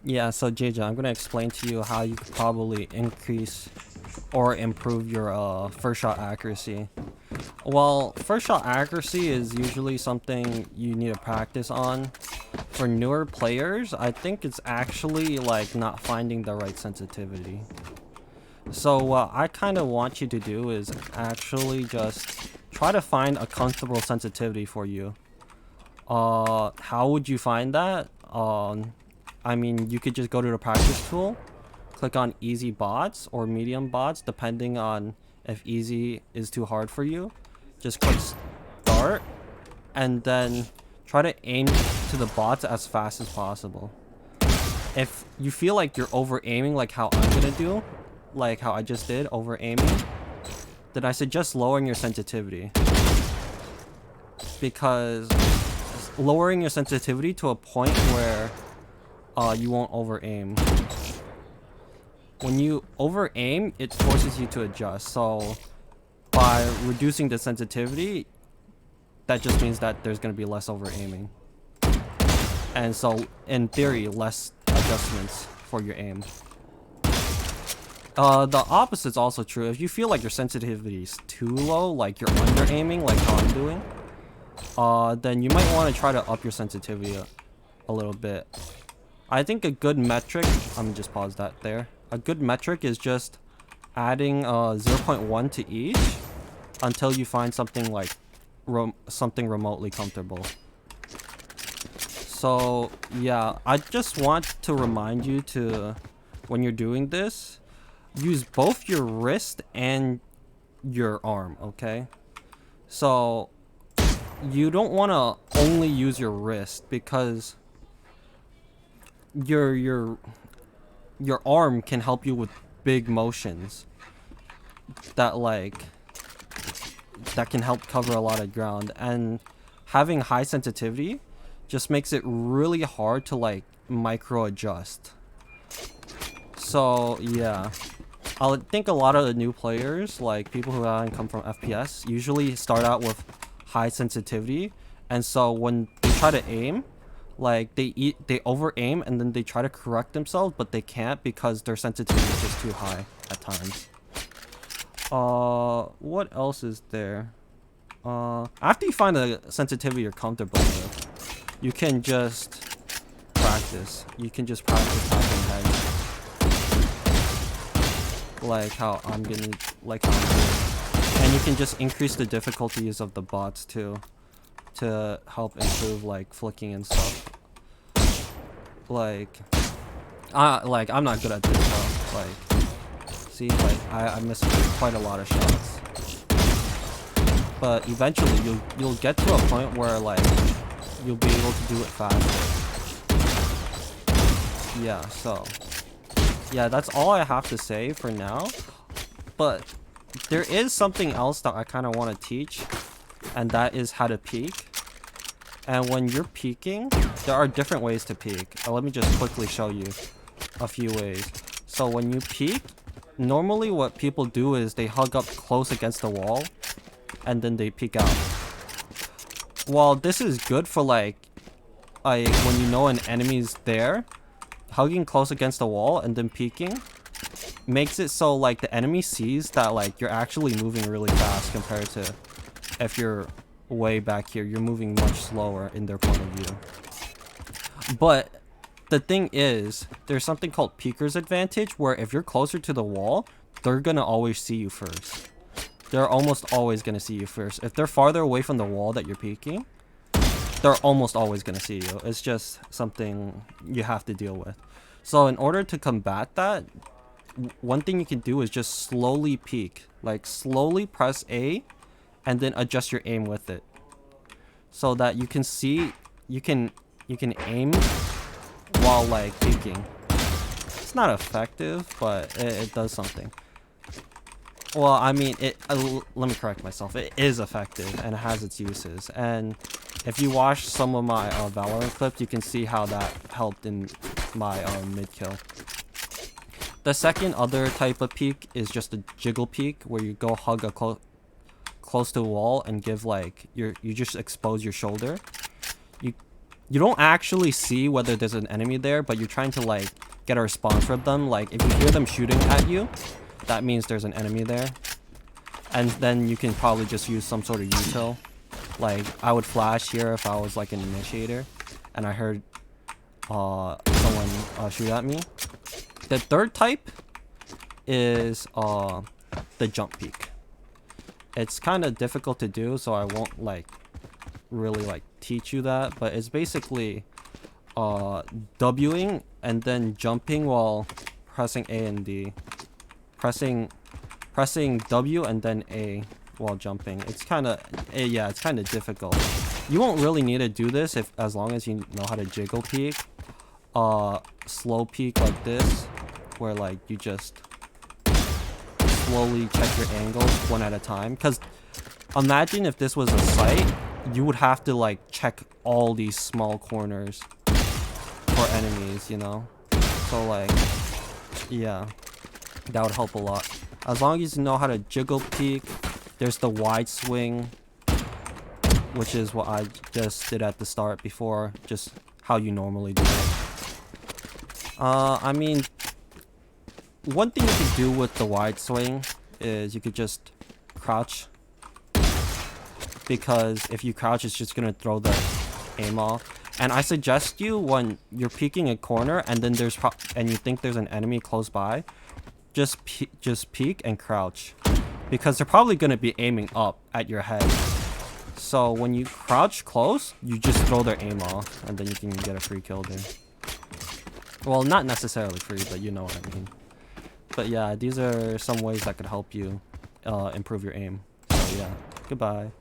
Yeah, so JJ, I'm gonna explain to you how you could probably increase or improve your first shot accuracy. Well, first shot accuracy is usually something you need to practice on. For newer players, I think it's actually like not finding the right sensitivity. So what I kind of want you to do is actually just try to find a comfortable sensitivity for you. How would you find that? I mean, you could just go to the practice tool, click on easy bots or medium bots, depending on if easy is too hard for you. Just click start, and then try to aim to the bots as fast as possible. If you feel like you're over aiming, like how I'm gonna do, like how I just did, over aiming, then I suggest lowering your sensitivity. Because lowering your sensitivity to a point where you won't over aim. When you over aim, it forces you to adjust. So by reducing the sensitivity, that just means that there's going to be less over aiming. And so in theory, less adjustments for your aim. The opposite's also true. If you feel like your sensitivity is too low, like you're under aiming, like how I'm doing, then you might want to try to up your sensitivity a little bit. I think a good metric, I'm gonna just pause that there. A good metric is just adding 0.1 to each until you find something like something remotely comfortable. So yeah, I just want to remind you to, when you're doing this, use both your wrist and your arm, okay? So you don't want to only use your wrist because your arm can help you with big motions that that can help cover a lot of ground, and having high sensitivity just makes it really hard to like micro adjust. So yeah, I think a lot of the new players, like people who haven't come from FPS, usually start out with high sensitivity, and so when they try to aim, like they over aim and then they try to correct themselves, but they can't because their sensitivity is just too high at times. What else is there? After you find the sensitivity you're comfortable with, you can just practice. You can just practice tapping heads, like how I'm doing, and you can just increase the difficulties of the bots too, to help improve like flicking and stuff. Like I'm not good at this though. Like, see, like I missed quite a lot of shots. But eventually you'll get to a point where like you'll be able to do it faster. Yeah, so yeah, that's all I have to say for now. But there is something else that I kind of want to teach, and that is how to peek. And when you're peeking, there are different ways to peek. Let me just quickly show you a few ways. So when you peek, normally what people do is they hug up close against the wall and then they peek out. While this is good for like when you know an enemy's there, hugging close against the wall and then peeking makes it so like the enemy sees that like you're actually moving really fast compared to if you're way back here. You're moving much slower in their point of view. But the thing is, there's something called peeker's advantage, where if you're closer to the wall, they're gonna always see you first. They're almost always gonna see you first. If they're farther away from the wall that you're peeking, they're almost always gonna see you. It's just something you have to deal with. So in order to combat that, one thing you can do is just slowly peek. Like slowly press A and then adjust your aim with it, so that you can see, you can aim while like peeking. It's not effective, but it does something. Well, I mean, let me correct myself. It is effective and it has its uses. And if you watch some of my Valorant clips, you can see how that helped in my mid kill. The second other type of peek is just a jiggle peek, where you go hug a close to the wall and give like you just expose your shoulder. you don't actually see whether there's an enemy there, but you're trying to like get a response from them. Like if you hear them shooting at you, that means there's an enemy there. And then you can probably just use some sort of util. Like I would flash here if I was like an initiator and I heard someone shoot at me. The third type is the jump peek. It's kind of difficult to do, so I won't like really like teach you that, but it's basically Wing and then jumping while pressing A and D. Pressing W and then A while jumping. It's kind of yeah, it's kind of difficult. You won't really need to do this as long as you know how to jiggle peek. Slow peek like this, where like you just slowly check your angles one at a time. Because imagine if this was a site, you would have to like check all these small corners for enemies, you know? So like, yeah, that would help a lot. As long as you know how to jiggle peek. There's the wide swing, which is what I just did at the start before, just how you normally do it. I mean, one thing you could do with the wide swing is you could just crouch, because if you crouch, it's just gonna throw the aim off. And I suggest you, when you're peeking a corner and then and you think there's an enemy close by, just peek and crouch, because they're probably gonna be aiming up at your head. So when you crouch close, you just throw their aim off, and then you can get a free kill there. Well, not necessarily free, but you know what I mean. But yeah, these are some ways that could help you improve your aim. So yeah, goodbye.